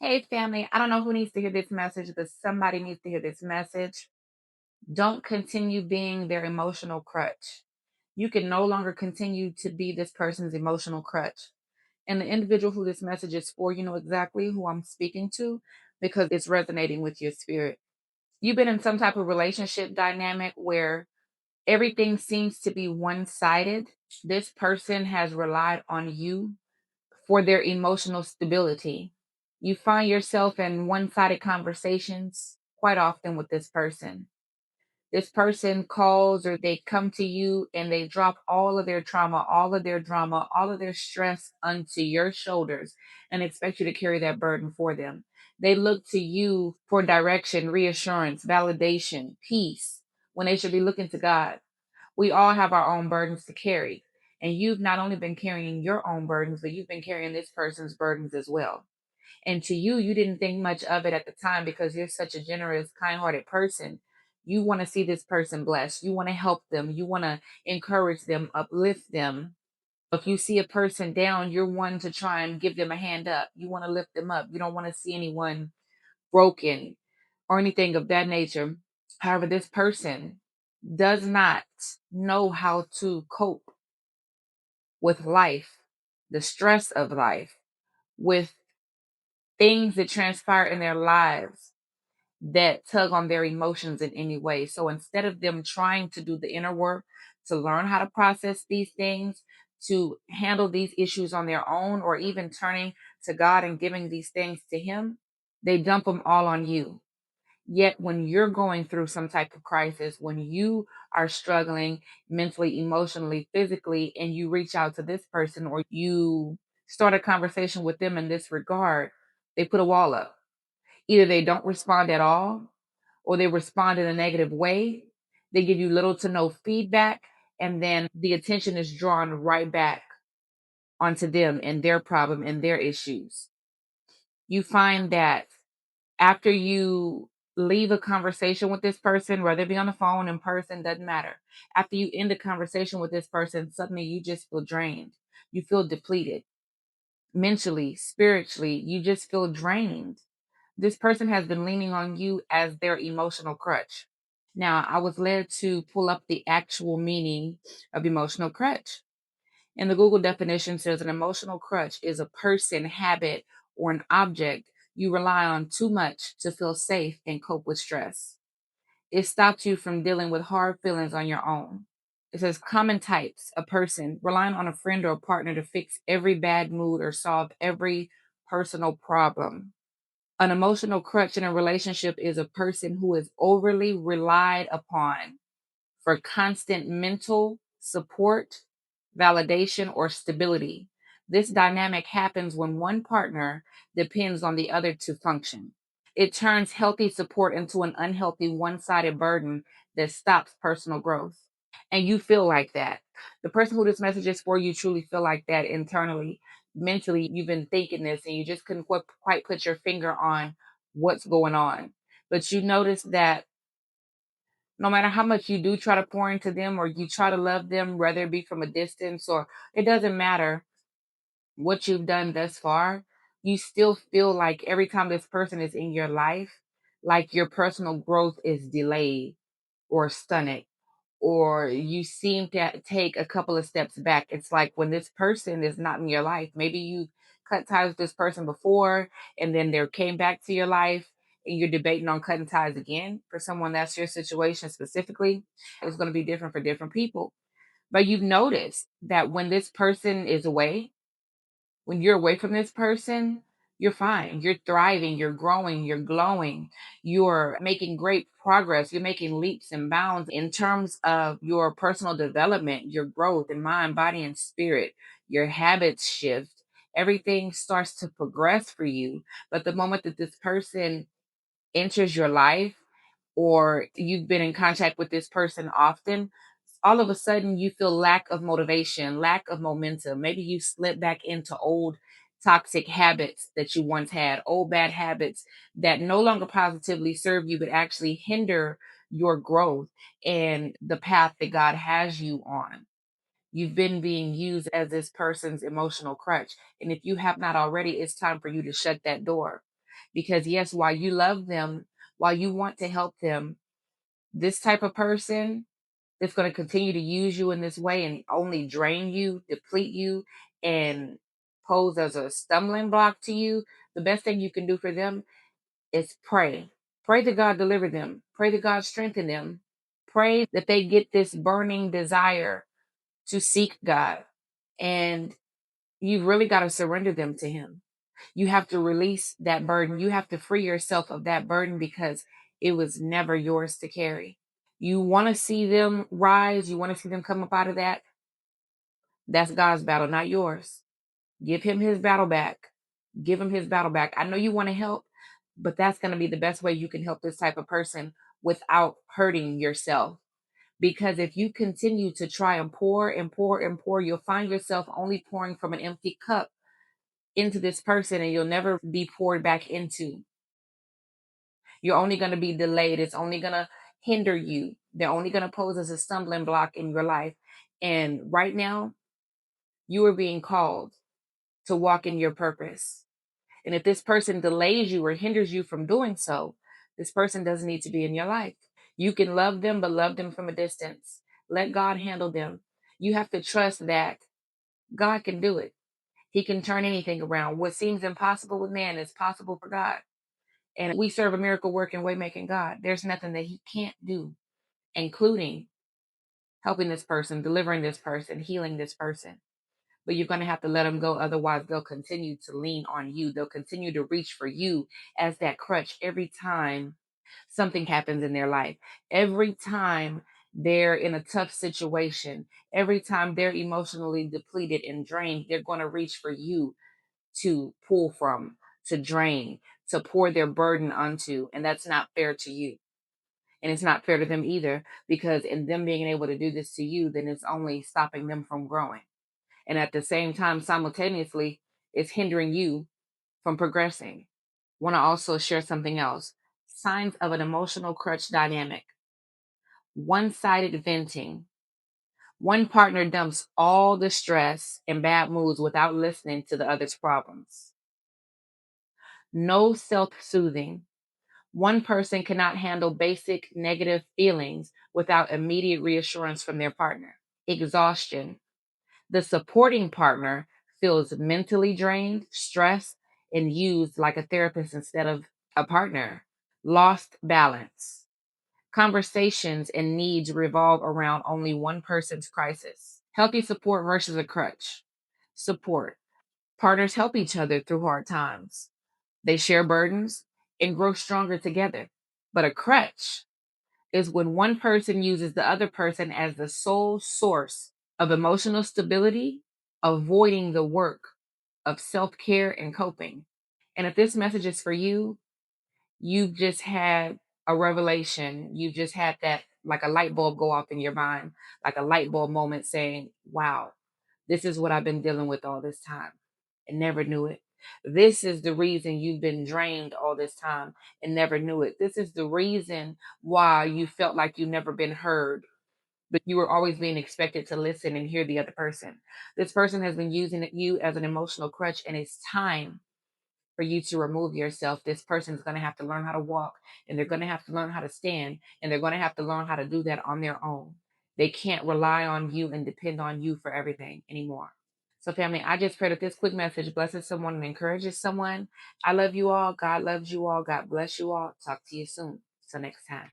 Hey, family. I don't know who needs to hear this message, but somebody needs to hear this message. Don't continue being their emotional crutch. You can no longer continue to be this person's emotional crutch. And the individual who this message is for, you know exactly who I'm speaking to because it's resonating with your spirit. You've been in some type of relationship dynamic where everything seems to be one sided. This person has relied on you for their emotional stability. You find yourself in one sided conversations quite often with this person. This person calls or they come to you and they drop all of their trauma, all of their drama, all of their stress onto your shoulders and expect you to carry that burden for them. They look to you for direction, reassurance, validation, peace when they should be looking to God. We all have our own burdens to carry. And you've not only been carrying your own burdens, but you've been carrying this person's burdens as well. And to you, you didn't think much of it at the time because you're such a generous, kind hearted person. You want to see this person blessed. You want to help them. You want to encourage them, uplift them. If you see a person down, you're one to try and give them a hand up. You want to lift them up. You don't want to see anyone broken or anything of that nature. However, this person does not know how to cope with life, the stress of life, with things that transpire in their lives that tug on their emotions in any way. So instead of them trying to do the inner work to learn how to process these things, to handle these issues on their own, or even turning to God and giving these things to Him, they dump them all on you. Yet, when you're going through some type of crisis, when you are struggling mentally, emotionally, physically, and you reach out to this person or you start a conversation with them in this regard, they put a wall up. Either they don't respond at all or they respond in a negative way. They give you little to no feedback, and then the attention is drawn right back onto them and their problem and their issues. You find that after you leave a conversation with this person, whether it be on the phone, in person, doesn't matter. After you end a conversation with this person, suddenly you just feel drained. You feel depleted mentally, spiritually, you just feel drained. This person has been leaning on you as their emotional crutch. Now, I was led to pull up the actual meaning of emotional crutch. And the Google definition says an emotional crutch is a person, habit, or an object you rely on too much to feel safe and cope with stress. It stops you from dealing with hard feelings on your own. It says common types: a person relying on a friend or a partner to fix every bad mood or solve every personal problem. An emotional crutch in a relationship is a person who is overly relied upon for constant mental support, validation, or stability. This dynamic happens when one partner depends on the other to function. It turns healthy support into an unhealthy one sided burden that stops personal growth. And you feel like that. The person who this message is for, you truly feel like that internally, mentally. You've been thinking this and you just couldn't quite put your finger on what's going on. But you notice that no matter how much you do try to pour into them or you try to love them, whether it be from a distance or it doesn't matter what you've done thus far, you still feel like every time this person is in your life, like your personal growth is delayed or stunted, or you seem to take a couple of steps back. It's like when this person is not in your life, maybe you cut ties with this person before and then they came back to your life and you're debating on cutting ties again. For someone that's your situation specifically, it's going to be different for different people. But you've noticed that when this person is away, when you're away from this person, you're fine. You're thriving, you're growing, you're glowing, you're making great progress, you're making leaps and bounds in terms of your personal development, your growth in mind, body, and spirit. Your habits shift. Everything starts to progress for you. But the moment that this person enters your life, or you've been in contact with this person often, all of a sudden you feel lack of motivation, lack of momentum. Maybe you slip back into old toxic habits that you once had, old bad habits that no longer positively serve you, but actually hinder your growth and the path that God has you on. You've been being used as this person's emotional crutch. And if you have not already, it's time for you to shut that door. Because yes, while you love them, while you want to help them, this type of person that's going to continue to use you in this way and only drain you, deplete you, and pose as a stumbling block to you, the best thing you can do for them is pray. Pray that God deliver them. Pray that God strengthen them. Pray that they get this burning desire to seek God. And you've really got to surrender them to Him. You have to release that burden. You have to free yourself of that burden because it was never yours to carry. You want to see them rise. You want to see them come up out of that. That's God's battle, not yours. Give Him His battle back. Give Him His battle back. I know you want to help, but that's going to be the best way you can help this type of person without hurting yourself. Because if you continue to try and pour and pour and pour, you'll find yourself only pouring from an empty cup into this person, and you'll never be poured back into. You're only going to be delayed. It's only going to hinder you. They're only going to pose as a stumbling block in your life. And right now, you are being called to walk in your purpose. And if this person delays you or hinders you from doing so, this person doesn't need to be in your life. You can love them, but love them from a distance. Let God handle them. You have to trust that God can do it. He can turn anything around. What seems impossible with man is possible for God. And we serve a miracle working, way making God. There's nothing that He can't do, including helping this person, delivering this person, healing this person. But you're going to have to let them go. Otherwise, they'll continue to lean on you. They'll continue to reach for you as that crutch every time something happens in their life. Every time they're in a tough situation, every time they're emotionally depleted and drained, they're going to reach for you to pull from, to drain, to pour their burden onto. And that's not fair to you. And it's not fair to them either, because in them being able to do this to you, then it's only stopping them from growing. And at the same time, simultaneously, it's hindering you from progressing. Want to also share something else. Signs of an emotional crutch dynamic. One-sided venting. One partner dumps all the stress and bad moods without listening to the other's problems. No self-soothing. One person cannot handle basic negative feelings without immediate reassurance from their partner. Exhaustion. The supporting partner feels mentally drained, stressed, and used like a therapist instead of a partner. Lost balance. Conversations and needs revolve around only one person's crisis. Healthy support versus a crutch. Support. Partners help each other through hard times. They share burdens and grow stronger together. But a crutch is when one person uses the other person as the sole source of emotional stability, avoiding the work of self care and coping. And if this message is for you, you've just had a revelation. You've just had that, like a light bulb go off in your mind, like a light bulb moment saying, wow, this is what I've been dealing with all this time and never knew it. This is the reason you've been drained all this time and never knew it. This is the reason why you felt like you never been heard, but you were always being expected to listen and hear the other person. This person has been using you as an emotional crutch, and it's time for you to remove yourself. This person is going to have to learn how to walk, and they're going to have to learn how to stand, and they're going to have to learn how to do that on their own. They can't rely on you and depend on you for everything anymore. So, family, I just pray that this quick message blesses someone and encourages someone. I love you all. God loves you all. God bless you all. Talk to you soon. Till next time.